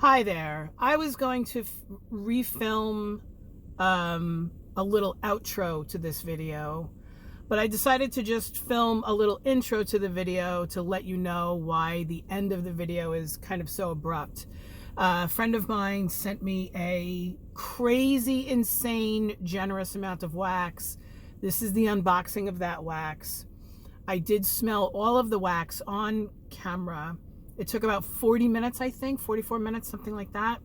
Hi there. I was going to refilm a little outro to this video, but I decided to just film a little intro to the video to let you know why the end of the video is kind of so abrupt. A friend of mine sent me a crazy, insane, generous amount of wax. This is the unboxing of that wax. I did smell all of the wax on camera. It took about 40 minutes, I think, 44 minutes, something like that.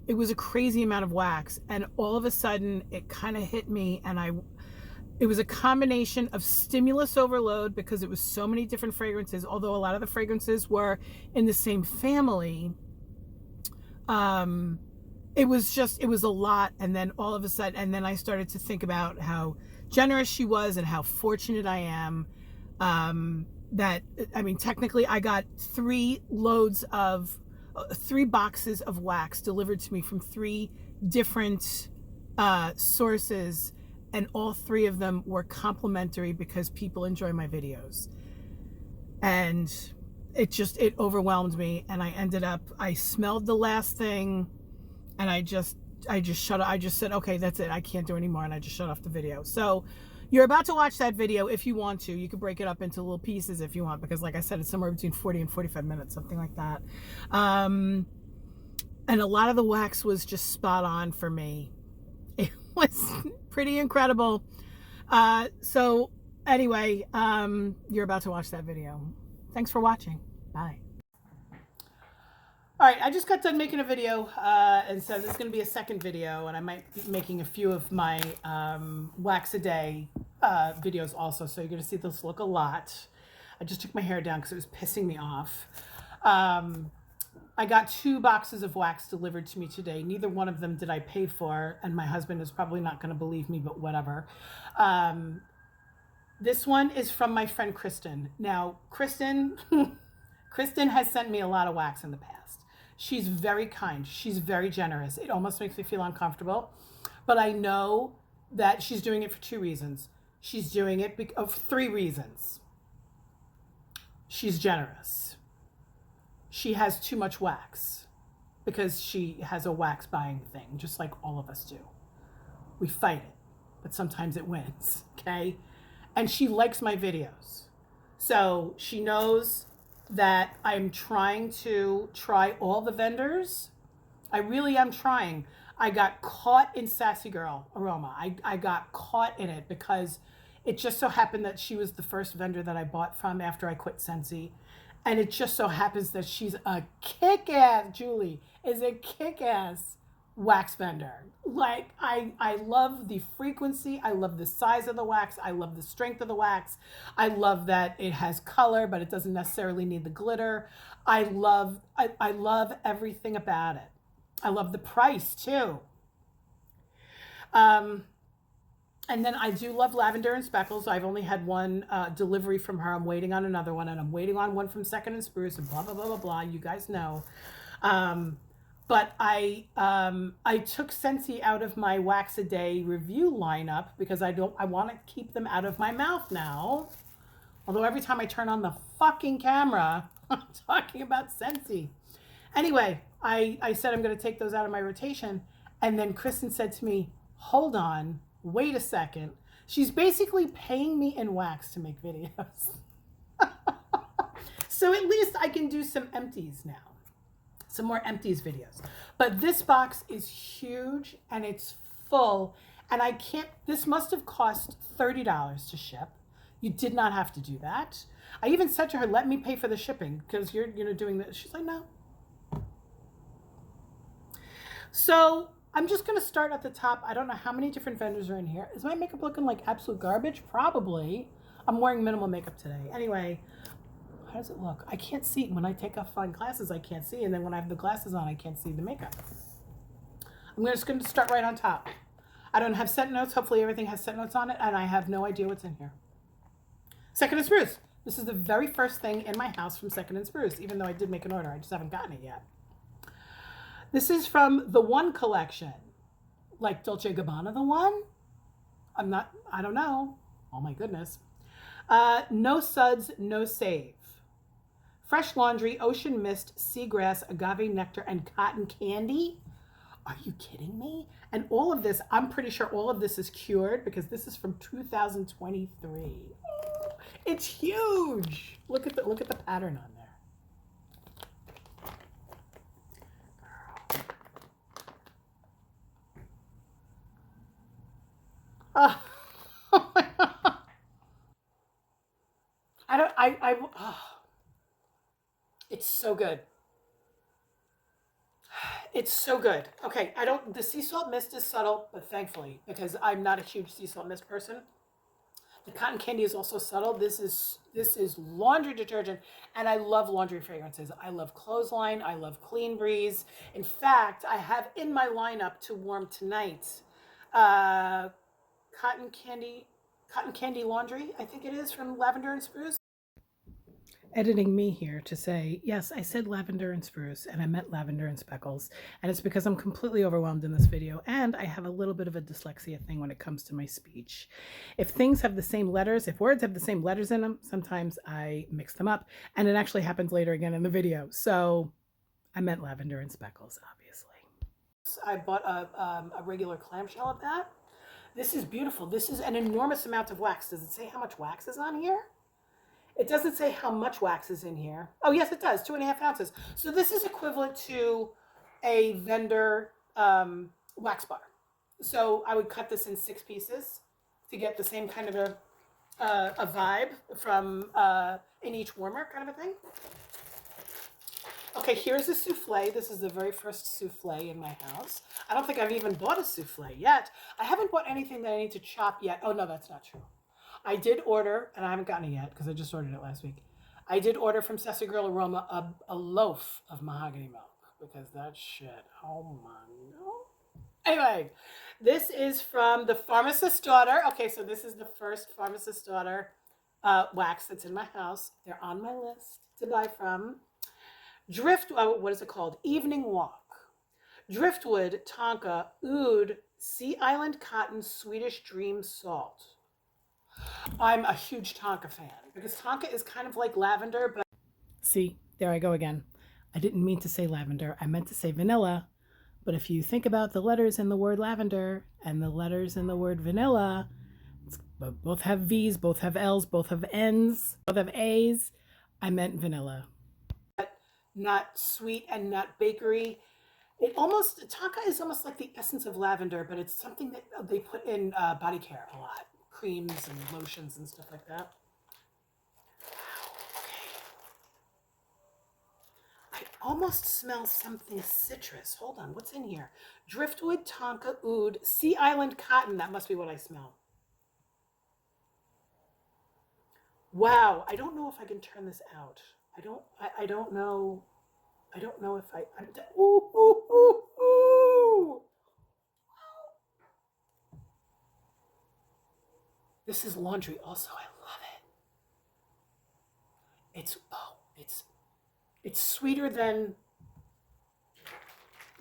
It was a crazy amount of wax. And all of a sudden it kind of hit me, and it was a combination of stimulus overload because it was so many different fragrances, although a lot of the fragrances were in the same family. It was a lot. And then all of a sudden, and then I started to think about how generous she was and how fortunate I am. Technically I got 3 boxes of wax delivered to me from 3 different sources, and all 3 of them were complimentary because people enjoy my videos. And it overwhelmed me, and I smelled the last thing, and I just said, okay, that's it, I can't do anymore, and I just shut off the video. So you're about to watch that video if you want to. You could break it up into little pieces if you want, because like I said, it's somewhere between 40 and 45 minutes, something like that. And a lot of the wax was just spot on for me. It was pretty incredible. So anyway, you're about to watch that video. Thanks for watching. Bye. All right, I just got done making a video, and so this is going to be a second video, and I might be making a few of my wax a day videos also, so you're going to see this look a lot. I just took my hair down because it was pissing me off. I got 2 boxes of wax delivered to me today. Neither one of them did I pay for, and my husband is probably not going to believe me, but whatever. This one is from my friend Kristen. Now, Kristen has sent me a lot of wax in the past. She's very kind. She's very generous. It almost makes me feel uncomfortable. But I know that she's doing it for 2 reasons. She's doing it of 3 reasons. She's generous. She has too much wax because she has a wax buying thing, just like all of us do. We fight it, but sometimes it wins, okay? And she likes my videos. So she knows that I'm trying to try all the vendors. I really am trying. I got caught in Sassy Girl Aroma. I got caught in it because it just so happened that she was the first vendor that I bought from after I quit Scentsy. And it just so happens that she's a kick-ass, Julie is a kick-ass wax vendor. Like, I love the frequency, I love the size of the wax, I love the strength of the wax, I love that it has color but it doesn't necessarily need the glitter. I love everything about it. I love the price too. And then I do love Lavender and Speckles. I've only had one delivery from her. I'm waiting on another one, and I'm waiting on one from Second and Spruce, and blah blah blah blah blah. You guys know. But I took Scentsy out of my wax a day review lineup because I want to keep them out of my mouth now. Although every time I turn on the fucking camera, I'm talking about Scentsy. Anyway, I said I'm going to take those out of my rotation, and then Kristen said to me, "Hold on, wait a second." She's basically paying me in wax to make videos. So at least I can do some empties now. Some more empties videos. But this box is huge and it's full, and this must have cost $30 to ship. You did not have to do that. I even said to her, let me pay for the shipping because you're doing this. She's like, no. So I'm just going to start at the top. I don't know how many different vendors are in here. Is my makeup looking like absolute garbage? Probably. I'm wearing minimal makeup today. Anyway, how does it look? I can't see. When I take off my glasses, I can't see. And then when I have the glasses on, I can't see the makeup. I'm just going to start right on top. I don't have scent notes. Hopefully everything has scent notes on it. And I have no idea what's in here. Second and Spruce. This is the very first thing in my house from Second and Spruce, even though I did make an order. I just haven't gotten it yet. This is from the One collection. Like Dolce & Gabbana, the One? I don't know. Oh my goodness. No Suds, No Save. Fresh Laundry, Ocean Mist, Seagrass, Agave Nectar, and Cotton Candy. Are you kidding me? And all of this, I'm pretty sure all of this is cured because this is from 2023. It's huge. Look at the pattern on there. Oh, oh my God. It's so good. It's so good. Okay, the sea salt mist is subtle, but thankfully, because I'm not a huge sea salt mist person. The cotton candy is also subtle. This is laundry detergent, and I love laundry fragrances. I love Clothesline. I love Clean Breeze. In fact, I have in my lineup to warm tonight, uh, cotton candy laundry. I think it is from Lavender and Spruce. Editing me here to say, yes, I said lavender and spruce, and I meant lavender and speckles. And it's because I'm completely overwhelmed in this video, and I have a little bit of a dyslexia thing when it comes to my speech. If things have the same letters, if words have the same letters in them, sometimes I mix them up, and it actually happens later again in the video. So I meant lavender and speckles, obviously. I bought a regular clamshell of that. This is beautiful. This is an enormous amount of wax. Does it say how much wax is on here? It doesn't say how much wax is in here. Oh, yes, it does. 2.5 ounces. So this is equivalent to a vendor wax bar. So I would cut this in 6 pieces to get the same kind of a vibe from in each warmer kind of a thing. Okay, here's a souffle. This is the very first souffle in my house. I don't think I've even bought a souffle yet. I haven't bought anything that I need to chop yet. Oh, no, that's not true. I did order, and I haven't gotten it yet because I just ordered it last week. I did order from Sassy Girl Aroma a loaf of mahogany milk because that shit, oh my God. Anyway, this is from the Pharmacist's Daughter. Okay, so this is the first Pharmacist's Daughter wax that's in my house. They're on my list to buy from. What is it called? Evening Walk. Driftwood, Tonka, Oud, Sea Island Cotton, Swedish Dream Salt. I'm a huge Tonka fan because Tonka is kind of like lavender, but see, there I go again. I didn't mean to say lavender. I meant to say vanilla. But if you think about the letters in the word lavender and the letters in the word vanilla, both have V's, both have L's, both have N's, both have A's. I meant vanilla. Not sweet and not bakery. Tonka is almost like the essence of lavender, but it's something that they put in body care a lot. Creams and lotions and stuff like that. I almost smell something citrus. Hold on, what's in here? Driftwood, Tonka, Oud, Sea Island Cotton. That must be what I smell. Wow, I don't know if I can turn this out. I don't know. I don't know if ooh, ooh, ooh, ooh. This is laundry also. I love it. It's sweeter than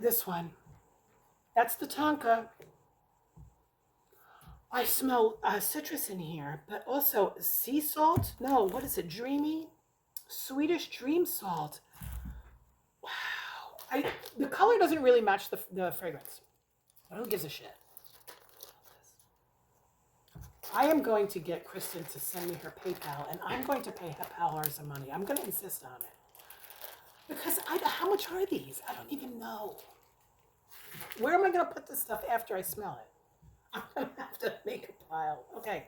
this one. That's the Tonka. I smell citrus in here, but also sea salt. No, what is it? Dreamy? Swedish Dream Salt. Wow. The color doesn't really match the fragrance. But who gives a shit? I am going to get Kristen to send me her PayPal, and I'm going to pay her some money. I'm going to insist on it. Because how much are these? I don't even know. Where am I going to put this stuff after I smell it? I'm going to have to make a pile. Okay.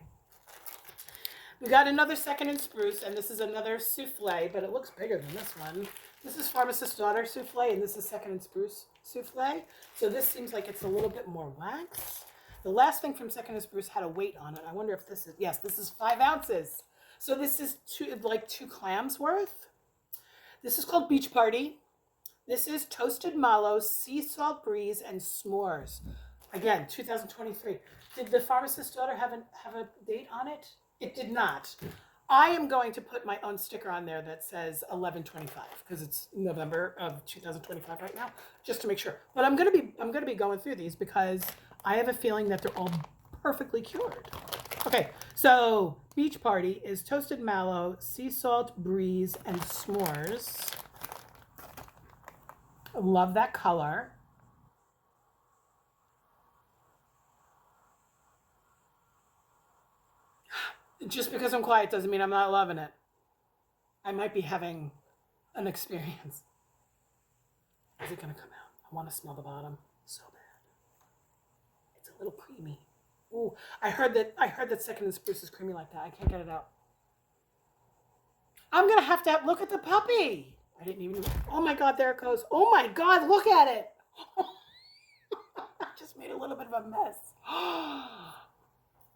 We got another Second and Spruce, and this is another souffle, but it looks bigger than this one. This is Pharmacist's Daughter souffle, and this is Second and Spruce souffle. So this seems like it's a little bit more wax. The last thing from Second and Spruce had a weight on it. I wonder if this is, yes, this is 5 ounces. So this is two clams worth. This is called Beach Party. This is Toasted Mallows, Sea Salt Breeze, and S'mores. Again, 2023. Did the Pharmacist's Daughter have a date on it? It did not. I am going to put my own sticker on there that says 11/25 because it's November of 2025 right now, just to make sure. But I'm gonna be going through these because I have a feeling that they're all perfectly cured. Okay, So, Beach Party is Toasted Mallow, Sea Salt, Breeze, and S'mores. Love that color. Just because I'm quiet doesn't mean I'm not loving it. I might be having an experience. Is it gonna come out? I want to smell the bottom so bad. It's a little creamy. Ooh, I heard that Second and Spruce is creamy like that. I can't get it out. I'm gonna have to look at the puppy. I didn't even. Oh my God, there it goes. Oh my God, look at it. I just made a little bit of a mess. Oh,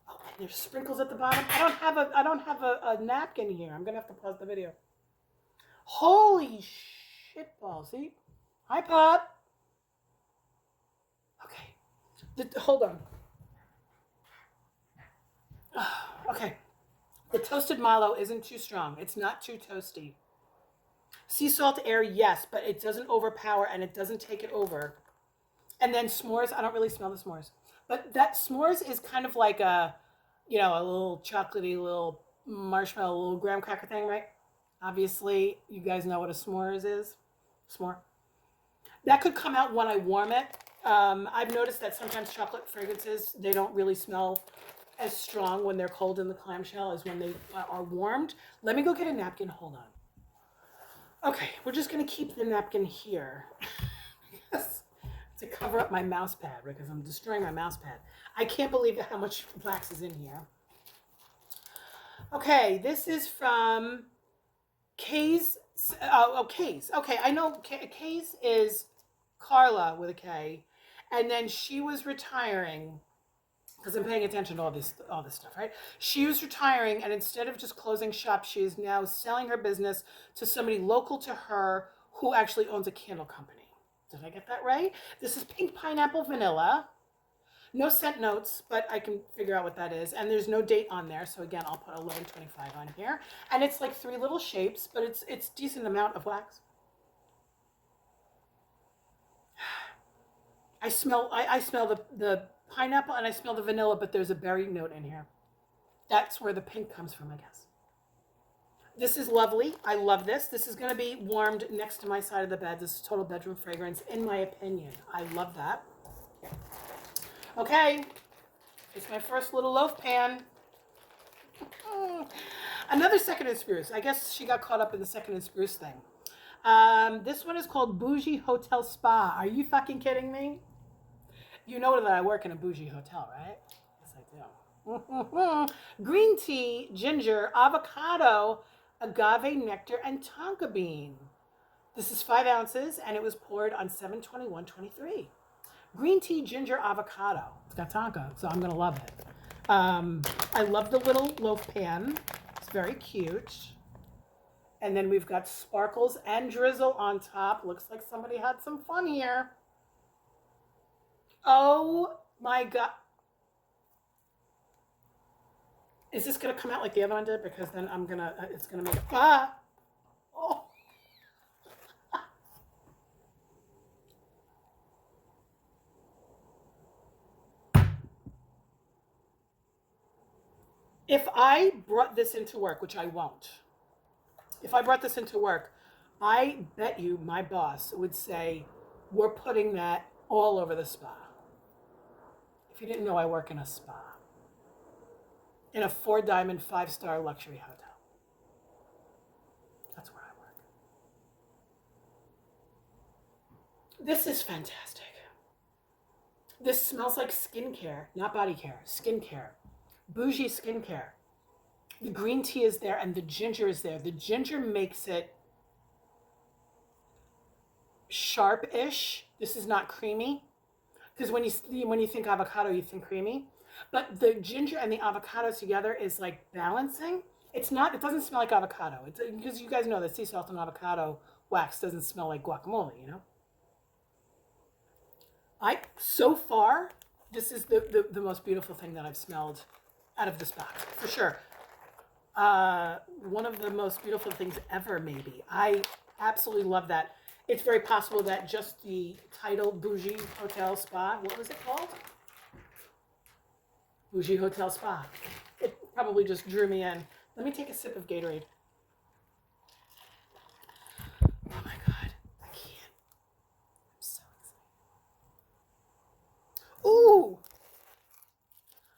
and there's sprinkles at the bottom. I don't have a napkin here. I'm gonna have to pause the video. Holy shit balls. See? Hi, Pop. Okay. Hold on. Okay. The toasted mallow isn't too strong. It's not too toasty. Sea salt air, yes, but it doesn't overpower and it doesn't take it over. And then s'mores, I don't really smell the s'mores. But that s'mores is kind of like a little chocolatey, little marshmallow, little graham cracker thing, right? Obviously, you guys know what a s'mores is. S'more. That could come out when I warm it. I've noticed that sometimes chocolate fragrances, they don't really smell as strong when they're cold in the clamshell as when they are warmed. Let me go get a napkin. Hold on. Okay, we're just going to keep the napkin here to cover up my mouse pad because I'm destroying my mouse pad. I can't believe how much wax is in here. Okay, this is from Kay's. Kay's. Okay, I know Kay's is Carla with a K, and then she was retiring. Because I'm paying attention to all this stuff, right? She was retiring, and instead of just closing shop, she is now selling her business to somebody local to her who actually owns a candle company. Did I get that right? This is Pink Pineapple Vanilla. No scent notes, but I can figure out what that is. And there's no date on there, so again, I'll put 1125 on here. And it's like 3 little shapes, but it's decent amount of wax. I smell the pineapple and I smell the vanilla, but there's a berry note in here. That's where the pink comes from, I guess. This is lovely. I love this. This is going to be warmed next to my side of the bed. This is total bedroom fragrance, in my opinion. I love that. Okay. It's my first little loaf pan. Another Second and Spruce. I guess she got caught up in the Second and Spruce thing. This one is called Bougie Hotel Spa. Are you fucking kidding me? You know that I work in a bougie hotel, right? Yes, I do. Green tea, ginger, avocado, agave nectar, and tonka bean. This is 5 ounces, and it was poured on 7/21/23. Green tea, ginger, avocado. It's got tonka, so I'm going to love it. I love the little loaf pan. It's very cute. And then we've got sparkles and drizzle on top. Looks like somebody had some fun here. Oh my God. Is this going to come out like the other one did? Because then it's going to make Oh. If I brought this into work, which I won't. If I brought this into work, I bet you my boss would say, we're putting that all over the spa. If you didn't know, I work in a spa. In a 4-diamond, 5-star luxury hotel. That's where I work. This is fantastic. This smells like skincare, not body care, skincare. Bougie skincare. The green tea is there and the ginger is there. The ginger makes it sharp-ish. This is not creamy. Because when you think avocado, you think creamy. But the ginger and the avocado together is like balancing. It doesn't smell like avocado. Because you guys know that sea salt and avocado wax doesn't smell like guacamole, you know? So far, this is the most beautiful thing that I've smelled out of this box, for sure. One of the most beautiful things ever, maybe. I absolutely love that. It's very possible that just the title Bougie Hotel Spa, what was it called? Bougie Hotel Spa. probably just drew me in. Let me take a sip of Gatorade. Oh my God, I can't. I'm so excited. Ooh!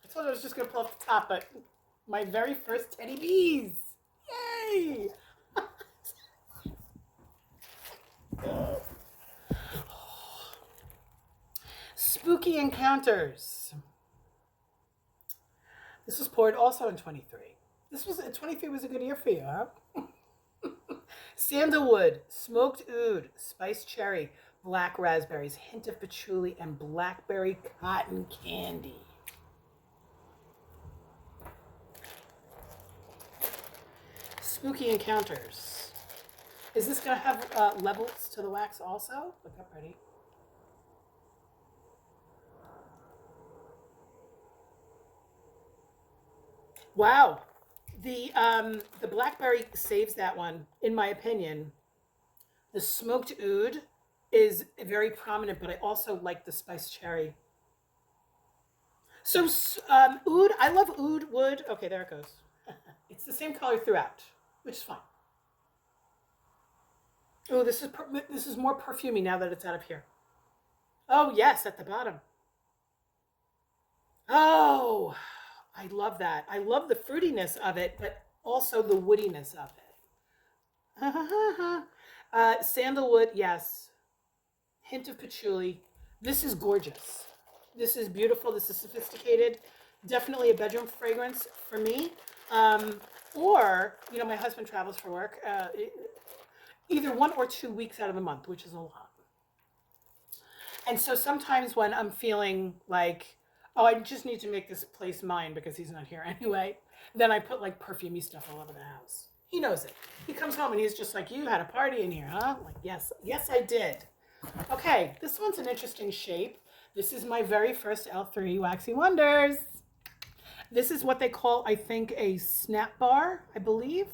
I told you I was just gonna pull off the top, but my very first Teddy Bees. Yay! Spooky Encounters. This was poured also in 23. 23 was a good year for you, huh? Sandalwood, smoked oud, spiced cherry, black raspberries, hint of patchouli, and blackberry cotton candy. Spooky Encounters. Is this going to have levels to the wax also? Look up, ready. Wow. The blackberry saves that one, in my opinion. The smoked oud is very prominent, but I also like the spiced cherry. So oud, I love oud wood. Okay, there it goes. It's the same color throughout, which is fine. Oh, this is more perfumey now that it's out of here. Oh yes, at the bottom. Oh, I love that. I love the fruitiness of it, but also the woodiness of it. Sandalwood, yes. Hint of patchouli. This is gorgeous. This is beautiful. This is sophisticated. Definitely a bedroom fragrance for me. Or, you know, my husband travels for work. Either 1 or 2 weeks out of the month, which is a lot. And so sometimes when I'm feeling like, oh, I just need to make this place mine because he's not here anyway, then I put like perfumey stuff all over the house. He knows it. He comes home and he's just like, you had a party in here, huh? I'm like, yes, I did. Okay, this one's an interesting shape. This is my very first L3 Waxy Wonders. This is what they call, I think, a snap bar, I believe.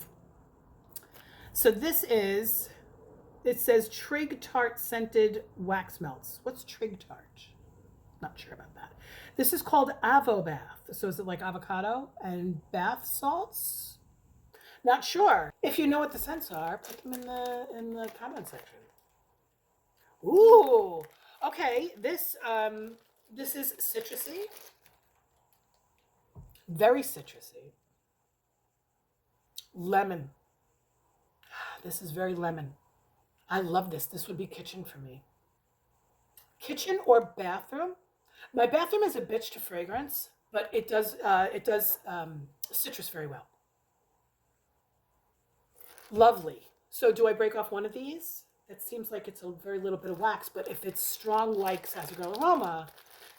So this is, it says Trig Tart Scented Wax Melts. What's Trig Tart? Not sure about that. This is called Avo Bath. So is it like avocado and bath salts? Not sure. If you know what the scents are, put them in the comment section. Ooh, okay. This is citrusy. Very citrusy. Lemon. This is very lemon. I love this. This would be kitchen for me. Kitchen or bathroom. My bathroom is a bitch to fragrance, but it does citrus very well. Lovely. So do I break off one of these? It seems like it's a very little bit of wax, but if it's strong like Sassy Girl Aroma,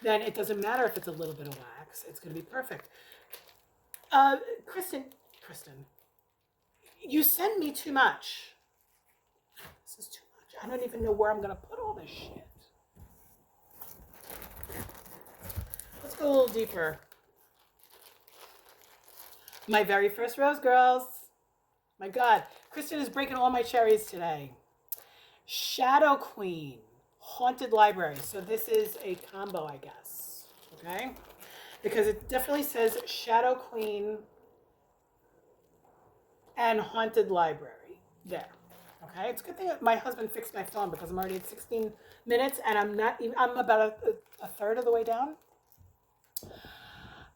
then it doesn't matter if it's a little bit of wax. It's going to be perfect. Kristen, you send me too much. This is too much. I don't even know where I'm going to put all this shit. Let's go a little deeper. My very first rose, girls. My God, Kristen is breaking all my cherries today. Shadow Queen, Haunted Library. So this is a combo, I guess. Okay? Because it definitely says Shadow Queen and Haunted Library. There. Okay? It's a good thing that my husband fixed my phone because I'm already at 16 minutes and I'm about a third of the way down.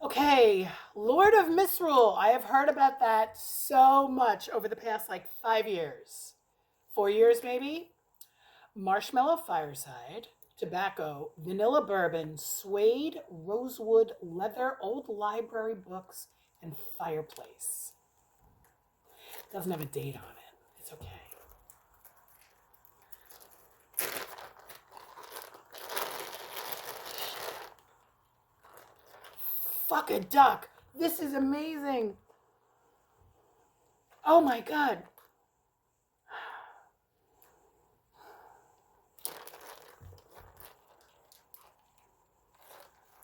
Okay, Lord of Misrule. I have heard about that so much over the past like 5 years. 4 years maybe. Marshmallow Fireside, tobacco, vanilla bourbon, suede, rosewood, leather, old library books, and fireplace. Doesn't have a date on it. It's okay. Fuck a duck. This is amazing. Oh my God.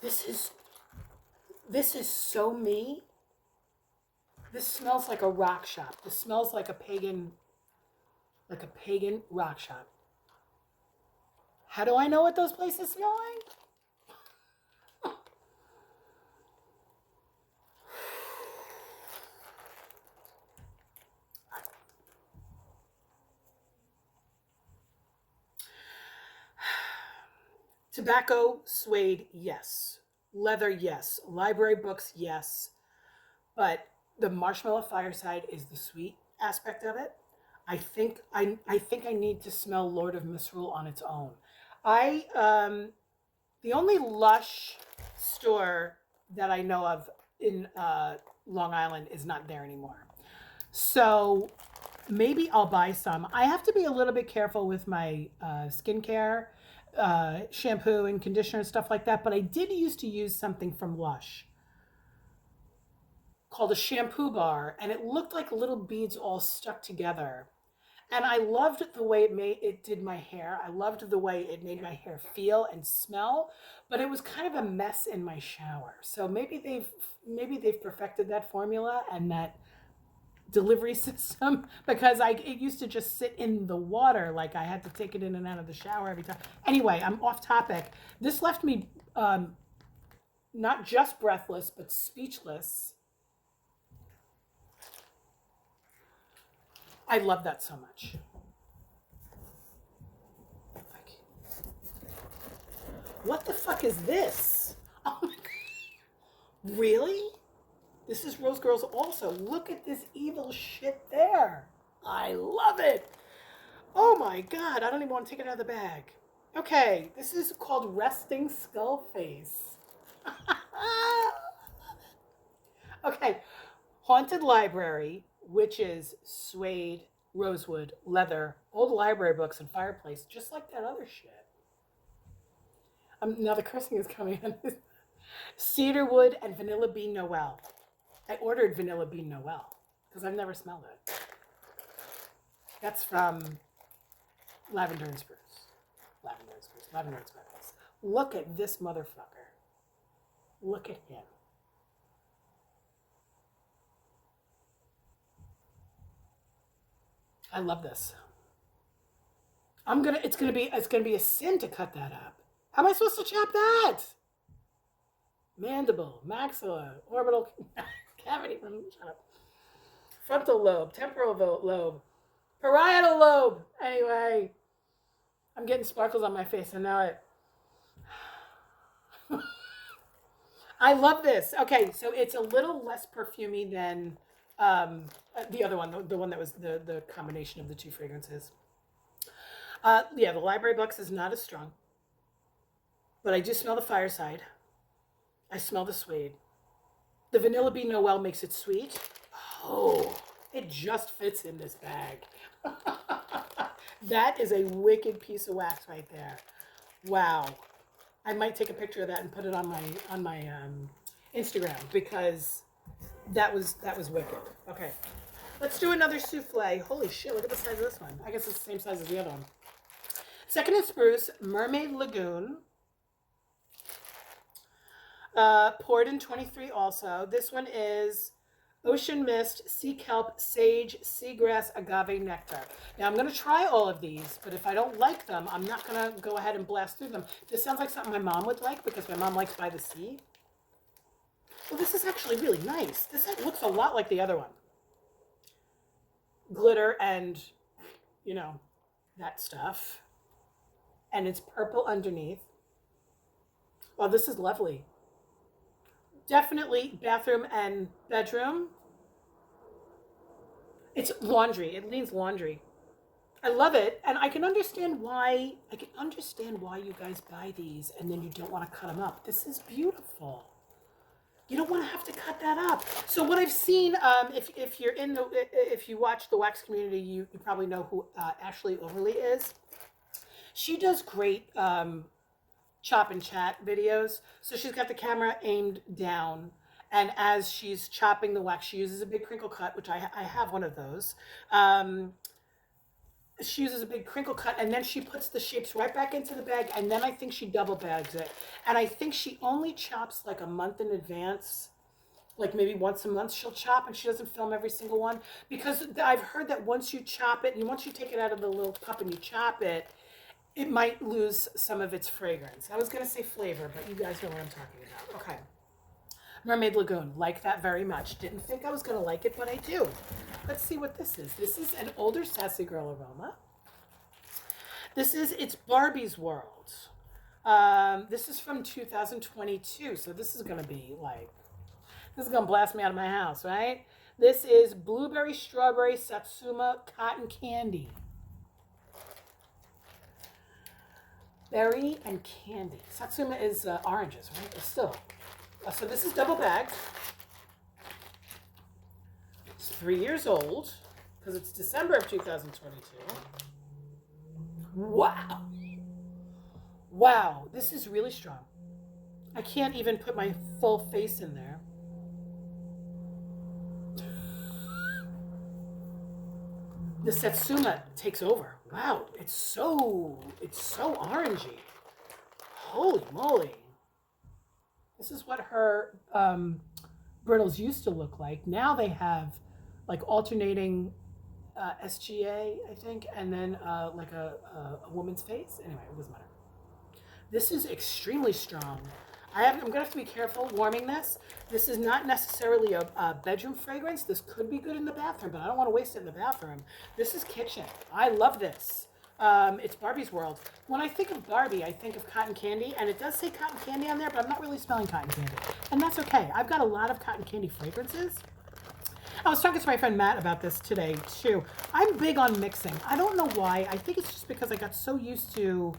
This is so me. This smells like a rock shop. This smells like a pagan rock shop. How do I know what those places smell like? Tobacco, suede, yes. Leather, yes. Library books, yes. But the marshmallow fireside is the sweet aspect of it. I think I need to smell Lord of Misrule on its own. I The only Lush store that I know of in Long Island is not there anymore. So maybe I'll buy some. I have to be a little bit careful with my skincare, shampoo and conditioner and stuff like that. But I did used to use something from Lush called a shampoo bar, and it looked like little beads all stuck together. And I loved the way it did my hair. I loved the way it made my hair feel and smell, but it was kind of a mess in my shower. So maybe they've perfected that formula and that delivery system, because it used to just sit in the water, like I had to take it in and out of the shower every time. Anyway, I'm off topic. This left me not just breathless but speechless. I love that so much. What the fuck is this? Oh my god. Really? This is Rose Girls also. Look at this evil shit there. I love it. Oh my god. I don't even want to take it out of the bag. Okay. This is called Resting Skull Face. Okay. Haunted Library, which is suede, rosewood, leather, old library books, and fireplace, just like that other shit. Now the cursing is coming in. Cedarwood and Vanilla Bean Noel. I ordered Vanilla Bean Noel because I've never smelled it. That's from Lavender and Spruce. Lavender and Spruce. Lavender and Speckles. Look at this motherfucker. Look at him. I love this. It's gonna be a sin to cut that up. How am I supposed to chop that? Mandible, maxilla, orbital cavity, shut up. Frontal lobe, temporal lobe, parietal lobe. Anyway, I'm getting sparkles on my face, and now I love this. Okay, so it's a little less perfumey than the other one, the one that was the combination of the two fragrances. Yeah, the Library Books is not as strong, but I do smell the fireside. I smell the suede. The Vanilla Bean Noel makes it sweet. Oh, it just fits in this bag. That is a wicked piece of wax right there. Wow. I might take a picture of that and put it on my Instagram, because that was wicked. Okay, let's do another souffle. Holy shit! Look at the size of this one. I guess it's the same size as the other one. Second and Spruce Mermaid Lagoon. Poured in 23 also. This one is Ocean Mist, Sea Kelp, Sage, Seagrass, Agave Nectar. Now I'm going to try all of these, but if I don't like them, I'm not going to go ahead and blast through them. This sounds like something my mom would like, because my mom likes By the Sea. Well, this is actually really nice. This looks a lot like the other one. Glitter and, that stuff. And it's purple underneath. Well, this is lovely. Definitely bathroom and bedroom. It's laundry. It leans laundry. I love it, and I can understand why you guys buy these and then you don't want to cut them up. This is beautiful. You don't want to have to cut that up. So what I've seen, if you watch the wax community, you probably know who Ashley Overly is. She does great chop and chat videos. So she's got the camera aimed down, and as she's chopping the wax, she uses a big crinkle cut, which I have one of those. She uses a big crinkle cut, and then she puts the shapes right back into the bag, and then I think she double bags it. And I think she only chops like a month in advance. Like maybe once a month she'll chop, and she doesn't film every single one, because I've heard that once you chop it, and once you take it out of the little cup and you chop it, it might lose some of its fragrance. I was going to say flavor, but you guys know what I'm talking about. Okay. Mermaid Lagoon. Like that very much. Didn't think I was going to like it, but I do. Let's see what this is. This is an older Sassy Girl Aroma. It's Barbie's World. This is from 2022, so this is gonna be like, this is gonna blast me out of my house, right? This is Blueberry Strawberry Satsuma Cotton Candy. Berry and candy. Satsuma is oranges, right? But still. So this is double bagged. It's 3 years old because it's December of 2022. Wow. Wow, this is really strong. I can't even put my full face in there. The Satsuma takes over. Wow, it's so orangey. Holy moly. This is what her brittles used to look like. Now they have like alternating SGA, I think, and then like a woman's face. Anyway, it doesn't matter. This is extremely strong. I'm going to have to be careful warming this. This is not necessarily a bedroom fragrance. This could be good in the bathroom, but I don't want to waste it in the bathroom. This is kitchen. I love this. It's Barbie's world. When I think of Barbie, I think of cotton candy, and it does say cotton candy on there, but I'm not really smelling cotton candy. And that's okay. I've got a lot of cotton candy fragrances. I was talking to my friend Matt about this today, too. I'm big on mixing. I don't know why. I think it's just because I got so used to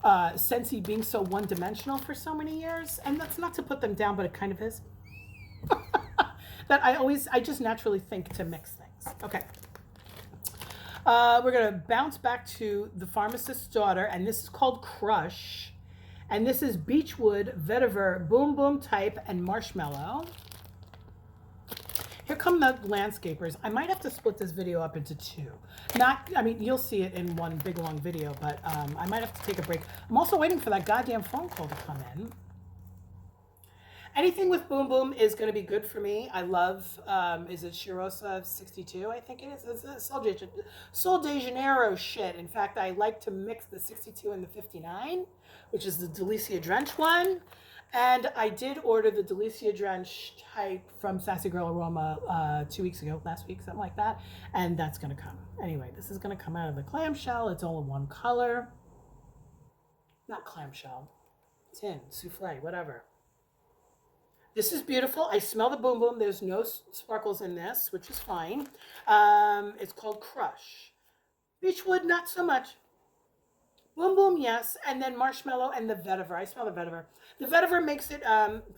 Scentsy being so one-dimensional for so many years, and that's not to put them down, but it kind of is. That I just naturally think to mix things. Okay. We're gonna bounce back to The Pharmacist's Daughter, and this is called Crush, and this is Beechwood, Vetiver, Boom Boom Type, and Marshmallow. Here come the landscapers. I might have to split this video up into two. I mean, you'll see it in one big long video, but I might have to take a break. I'm also waiting for that goddamn phone call to come in. Anything with Boom Boom is going to be good for me. I love, is it Chirosa 62? I think it is. It's a Sol de Janeiro shit. In fact, I like to mix the 62 and the 59, which is the Delicia Drench one. And I did order the Delicia Drench type from Sassy Girl Aroma 2 weeks ago, last week, something like that. And that's going to come. Anyway, this is going to come out of the clamshell. It's all in one color. Not clamshell. Tin, souffle, whatever. This is beautiful. I smell the Boom Boom. There's no sparkles in this, which is fine. It's called Crush. Beechwood, not so much. Boom Boom, yes. And then Marshmallow and the Vetiver. I smell the Vetiver. The Vetiver makes it,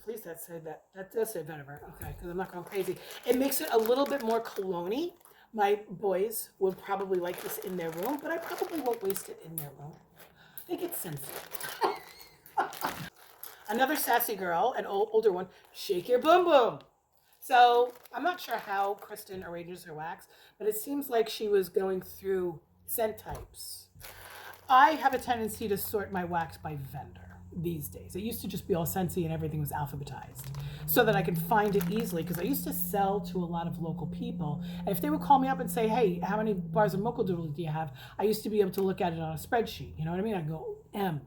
please that say that. That does say Vetiver. Okay, because I'm not going crazy. It makes it a little bit more cologne-y. My boys would probably like this in their room, but I probably won't waste it in their room. They get sensitive. Another Sassy Girl, an older one, Shake Your Boom Boom. So I'm not sure how Kristen arranges her wax, but it seems like she was going through scent types. I have a tendency to sort my wax by vendor these days. It used to just be all Scentsy and everything was alphabetized so that I could find it easily, because I used to sell to a lot of local people. And if they would call me up and say, hey, how many bars of Mocha Doodle do you have? I used to be able to look at it on a spreadsheet. You know what I mean? I'd go, M.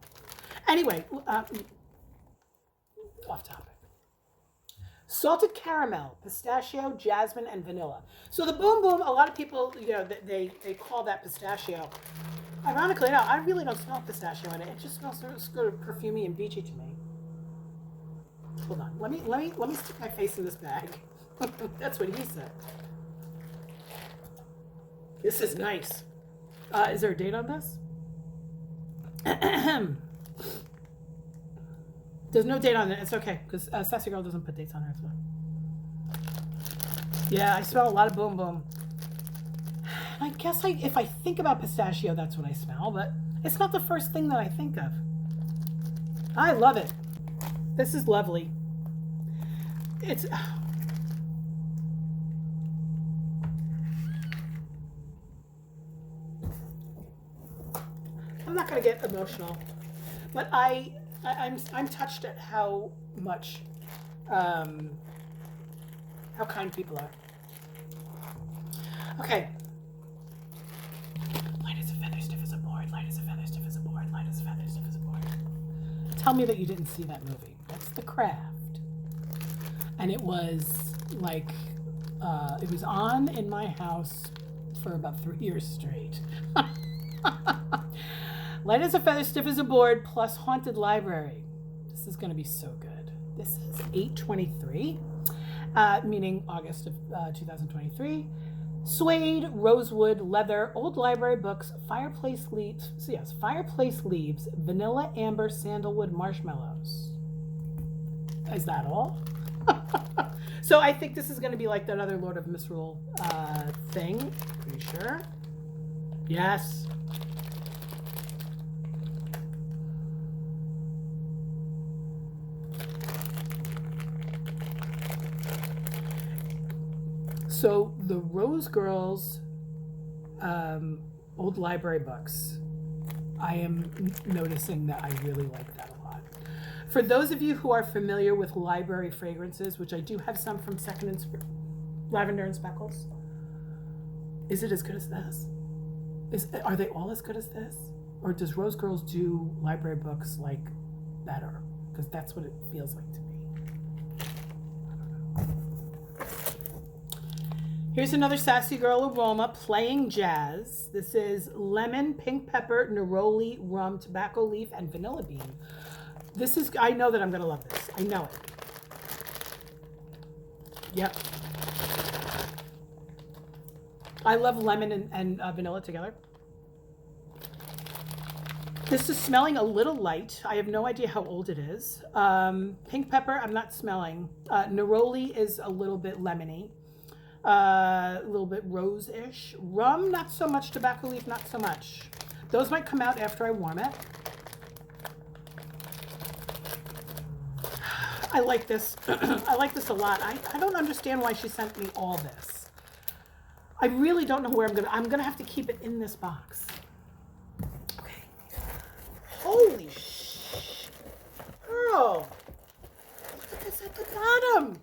Anyway, off topic. Salted caramel, pistachio, jasmine, and vanilla. So the Boom Boom, a lot of people, you know, they call that pistachio. Ironically, no, I really don't smell pistachio in it. It just smells sort of perfumey and beachy to me. Hold on, let me stick my face in this bag. That's what he said. This is nice. Is there a date on this? There's no date on it. It's okay, because Sassy Girl doesn't put dates on her as well. Yeah, I smell a lot of Boom Boom. I guess if I think about pistachio, that's what I smell, but it's not the first thing that I think of. I love it. This is lovely. It's... I'm not going to get emotional, but I'm touched at how much, how kind people are. Okay. Light as a feather, stiff as a board. Light as a feather, stiff as a board. Light as a feather, stiff as a board. Tell me that you didn't see that movie. That's The Craft. And it was like, it was on in my house for about 3 years straight. Light as a feather, stiff as a board, plus haunted library. This is going to be so good. This is $8.23, meaning August of 2023. Suede, rosewood, leather, old library books, fireplace leaves. So yes, fireplace leaves, vanilla, amber, sandalwood, marshmallows. Is that all? So I think this is going to be like that other Lord of Misrule thing. Pretty sure. Yes. So the Rose Girls old library books, I am noticing that I really like that a lot. For those of you who are familiar with library fragrances, which I do have some from Lavender and Speckles, is it as good as this? Are they all as good as this? Or does Rose Girls do library books like better? Because that's what it feels like to me. Here's another Sassy Girl Aroma, Playing Jazz. This is lemon, pink pepper, neroli, rum, tobacco leaf, and vanilla bean. This is, I know that I'm going to love this. I know it. Yep. I love lemon and vanilla together. This is smelling a little light. I have no idea how old it is. Pink pepper, I'm not smelling. Neroli is a little bit lemony. A little bit rose-ish. Rum, not so much. Tobacco leaf, not so much. Those might come out after I warm it. I like this. I like this a lot. I don't understand why she sent me all this. I really don't know where I'm gonna have to keep it in this box. Okay. Holy shit. Girl. Look at this at the bottom.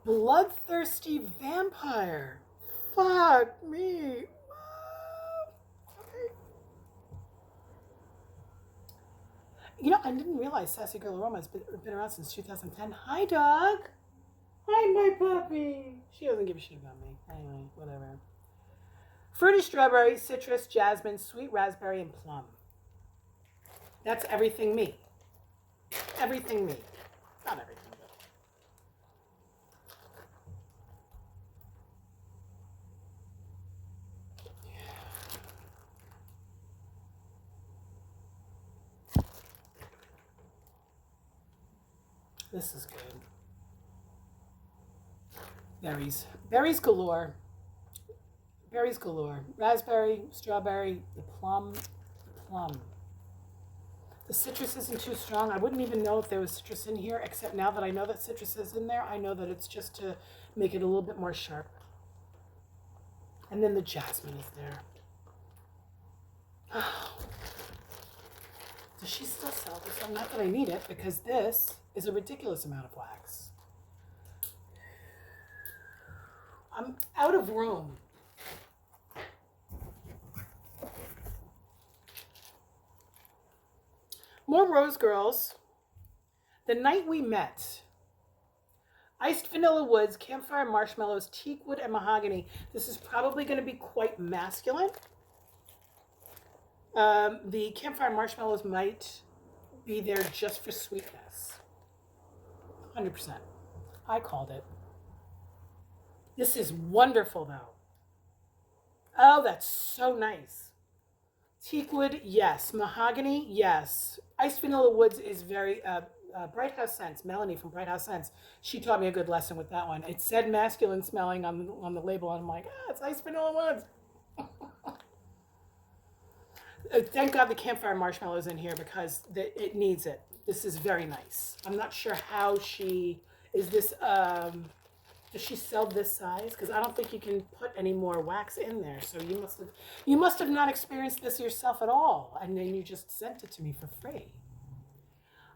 Bloodthirsty vampire. Fuck me. Okay. You know, I didn't realize Sassy Girl Aroma has been around since 2010. Hi, dog. Hi, my puppy. She doesn't give a shit about me. Anyway, whatever. Fruity strawberry, citrus, jasmine, sweet raspberry, and plum. That's everything me. Everything me. Not everything. This is good. Berries. Berries galore. Berries galore. Raspberry, strawberry, the plum. The citrus isn't too strong. I wouldn't even know if there was citrus in here, except now that I know that citrus is in there, I know that it's just to make it a little bit more sharp. And then the jasmine is there. Oh. Does she still sell this? Not that I need it, because this is a ridiculous amount of wax. I'm out of room. More Rose Girls. The Night We Met. Iced vanilla woods, campfire marshmallows, teak wood, and mahogany. This is probably going to be quite masculine. The campfire marshmallows might be there just for sweetness. 100%. I called it. This is wonderful, though. Oh, that's so nice. Teakwood, yes. Mahogany, yes. Iced vanilla woods is very Bright House Scents. Melanie from Bright House Scents. She taught me a good lesson with that one. It said masculine smelling on the label, and I'm like, it's iced vanilla woods. Thank God the campfire marshmallows in here because it needs it. This is very nice. I'm not sure how she is this. Does she sell this size? Because I don't think you can put any more wax in there. So you must have not experienced this yourself at all, and then you just sent it to me for free.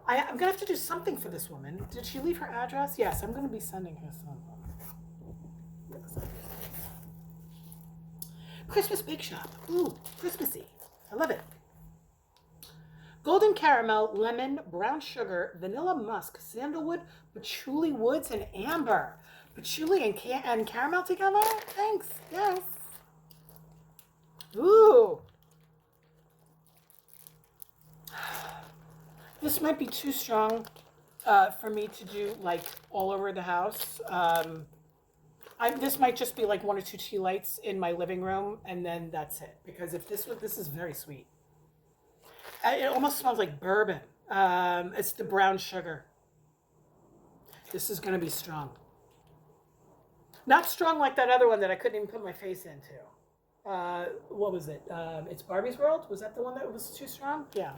I'm gonna have to do something for this woman. Did she leave her address? Yes, I'm gonna be sending her some. Christmas Bake Shop. Ooh, Christmassy. I love it. Golden caramel, lemon, brown sugar, vanilla musk, sandalwood, patchouli woods, and amber. Patchouli and caramel together? Thanks. Yes. This might be too strong for me to do like all over the house. This might just be like 1 or 2 tea lights in my living room, and then that's it. Because if this is very sweet. It almost smells like bourbon. It's the brown sugar. This is going to be strong. Not strong like that other one that I couldn't even put my face into. What was it? It's Barbie's World? Was that the one that was too strong? Yeah.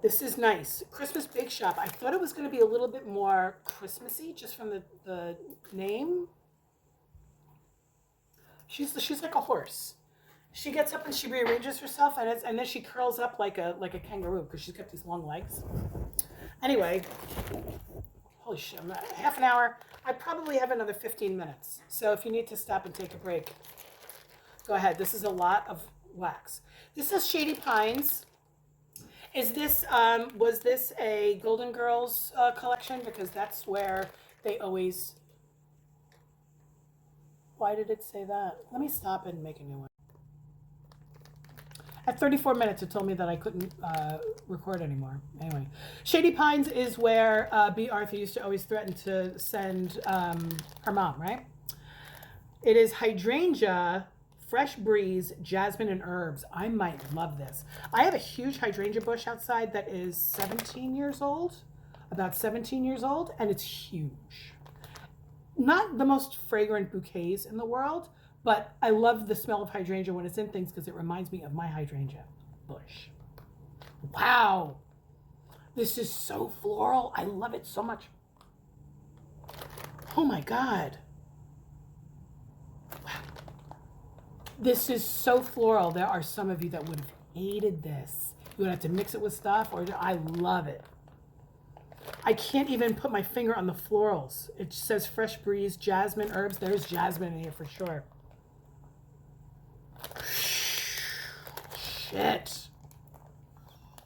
This is nice. Christmas Bake Shop. I thought it was going to be a little bit more Christmassy just from the name. She's like a horse. She gets up and she rearranges herself, and then she curls up like a kangaroo because she's got these long legs. Anyway, holy shit, I'm at half an hour. I probably have another 15 minutes. So if you need to stop and take a break, go ahead. This is a lot of wax. This is Shady Pines. Is this, was this a Golden Girls collection? Because that's where they always, why did it say that? Let me stop and make a new one. At 34 minutes, it told me that I couldn't record anymore. Anyway, Shady Pines is where B. Arthur used to always threaten to send her mom, right? It is hydrangea, fresh breeze, jasmine, and herbs. I might love this. I have a huge hydrangea bush outside that is 17 years old, about 17 years old, and it's huge. Not the most fragrant bouquets in the world, but I love the smell of hydrangea when it's in things because it reminds me of my hydrangea bush. Wow. This is so floral. I love it so much. Oh my God. Wow. This is so floral. There are some of you that would have hated this. You would have to mix it with stuff, or I love it. I can't even put my finger on the florals. It says fresh breeze, jasmine, herbs. There's jasmine in here for sure. Shit.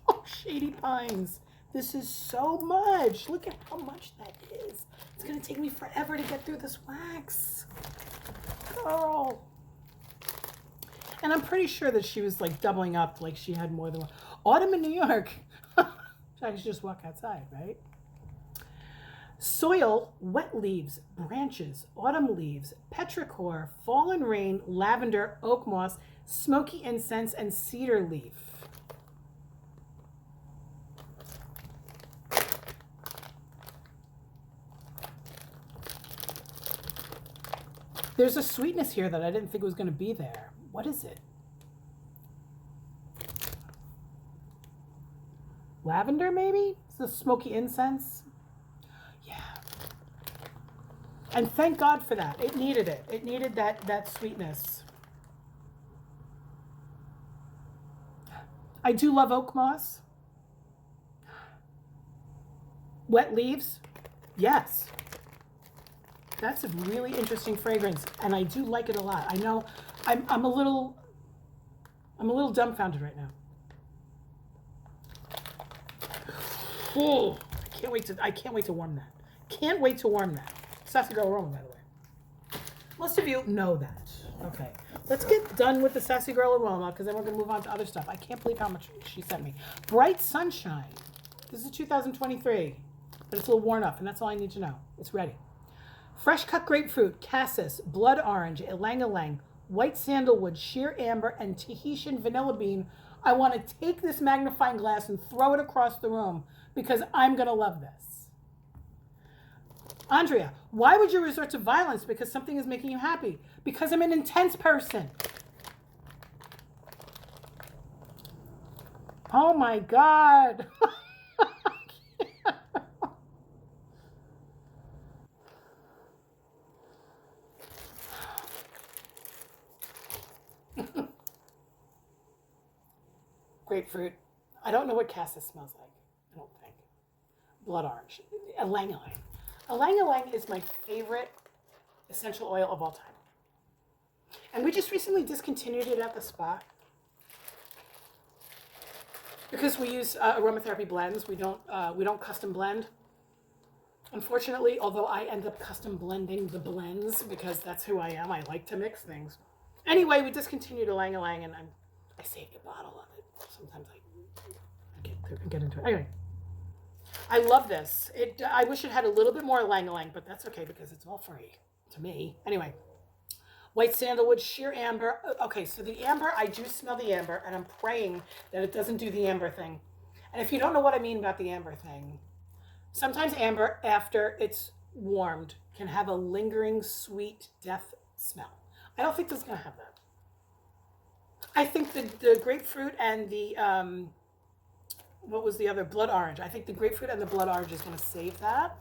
Oh, Shady Pines. This is so much. Look at how much that is. It's going to take me forever to get through this wax. Girl. And I'm pretty sure that she was like doubling up, like she had more than one. Autumn in New York. I should just walk outside, right? Soil, wet leaves, branches, autumn leaves, petrichor, fallen rain, lavender, oak moss, smoky incense, and cedar leaf. There's a sweetness here that I didn't think was going to be there. What is it? Lavender, maybe? It's the smoky incense. Yeah. And thank God for that. It needed it. It needed that sweetness. I do love oak moss. Wet leaves? Yes. That's a really interesting fragrance, and I do like it a lot. I know I'm a little dumbfounded right now. Oh, I can't wait to warm that. Can't wait to warm that. Sassy Girl Aroma, by the way. Most of you know that. Okay, let's get done with the Sassy Girl Aroma, because then we're going to move on to other stuff. I can't believe how much she sent me. Bright Sunshine. This is 2023, but it's a little worn up, and that's all I need to know. It's ready. Fresh cut grapefruit, cassis, blood orange, ylang-ylang, white sandalwood, sheer amber, and Tahitian vanilla bean. I want to take this magnifying glass and throw it across the room because I'm going to love this. Andrea, why would you resort to violence because something is making you happy? Because I'm an intense person. Oh my God. Grapefruit. I don't know what cassis smells like. I don't think. Blood orange. Ylang-ylang. Ylang-ylang is my favorite essential oil of all time. And we just recently discontinued it at the spa. Because we use aromatherapy blends. We don't custom blend. Unfortunately, although I end up custom blending the blends because that's who I am. I like to mix things. Anyway, we discontinued ylang-ylang, and I saved a bottle of it. Sometimes we can get into it. Anyway, I love this. I wish it had a little bit more lang-a-lang, but that's okay because it's all free to me. Anyway, white sandalwood, sheer amber. Okay, so the amber, I do smell the amber, and I'm praying that it doesn't do the amber thing. And if you don't know what I mean about the amber thing, sometimes amber, after it's warmed, can have a lingering, sweet death smell. I don't think this is going to have that. I think the grapefruit and the, what was the other? Blood orange. I think the grapefruit and the blood orange is going to save that.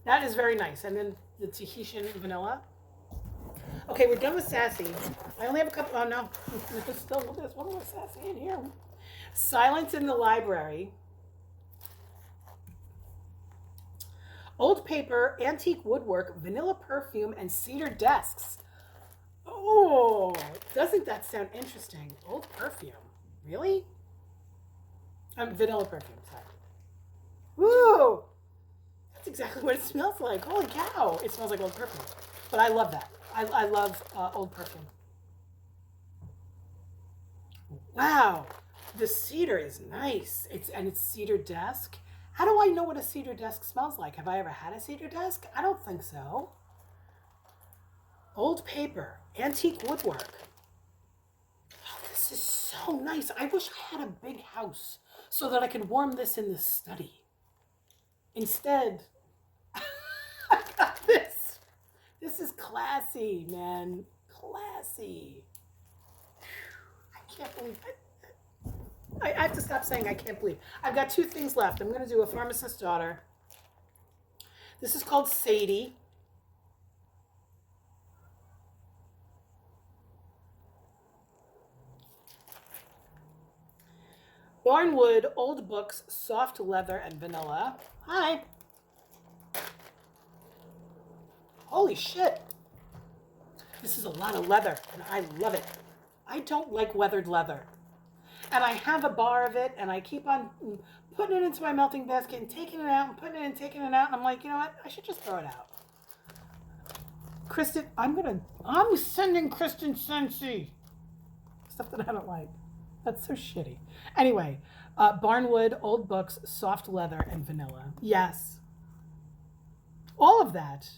That is very nice. And then the Tahitian vanilla. Okay, we're done with Sassy. I only have a couple. Oh, no. There's one more Sassy in here. Silence in the Library. Old paper, antique woodwork, vanilla perfume, and cedar desks. Oh, doesn't that sound interesting? Old perfume. Really? Vanilla perfume, sorry. Woo! That's exactly what it smells like. Holy cow. It smells like old perfume. But I love that. I love old perfume. Wow. The cedar is nice. It's cedar desk. How do I know what a cedar desk smells like? Have I ever had a cedar desk? I don't think so. Old paper, antique woodwork. Oh, this is so nice. I wish I had a big house so that I could warm this in the study. Instead, I got this. This is classy, man. Classy. I can't believe it. I have to stop saying I can't believe. I've got two things left. I'm going to do a pharmacist's daughter. This is called Sadie. Barnwood, old books, soft leather, and vanilla. Hi. Holy shit. This is a lot of leather, and I love it. I don't like weathered leather. And I have a bar of it, and I keep on putting it into my melting basket and taking it out and putting it in, taking it out. And I'm like, you know what? I should just throw it out. Kristen, I'm sending Kristen Scentsy. Stuff that I don't like. That's so shitty. Anyway, Barnwood, old books, soft leather, and vanilla. Yes. All of that.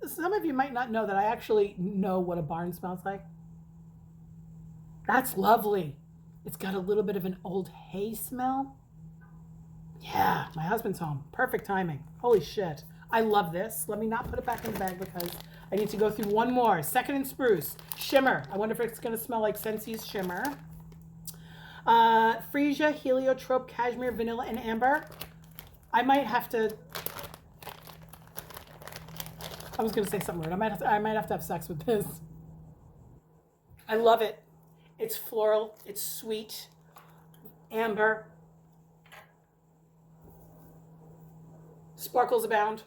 Some of you might not know that I actually know what a barn smells like. That's lovely. It's got a little bit of an old hay smell. Yeah, my husband's home. Perfect timing. Holy shit. I love this. Let me not put it back in the bag because I need to go through one more. Second and Spruce. Shimmer. I wonder if it's going to smell like Scentsy's Shimmer. Freesia, Heliotrope, Cashmere, Vanilla, and Amber. I might have to... I was going to say something weird. I might have to have sex with this. I love it. It's floral. It's sweet. Amber. Sparkles abound.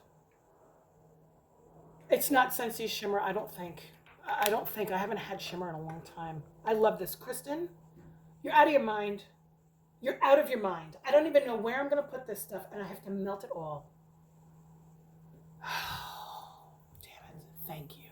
It's not Scentsy's Shimmer, I don't think. I haven't had shimmer in a long time. I love this. Kristen, you're out of your mind. You're out of your mind. I don't even know where I'm going to put this stuff, and I have to melt it all. Damn it. Thank you.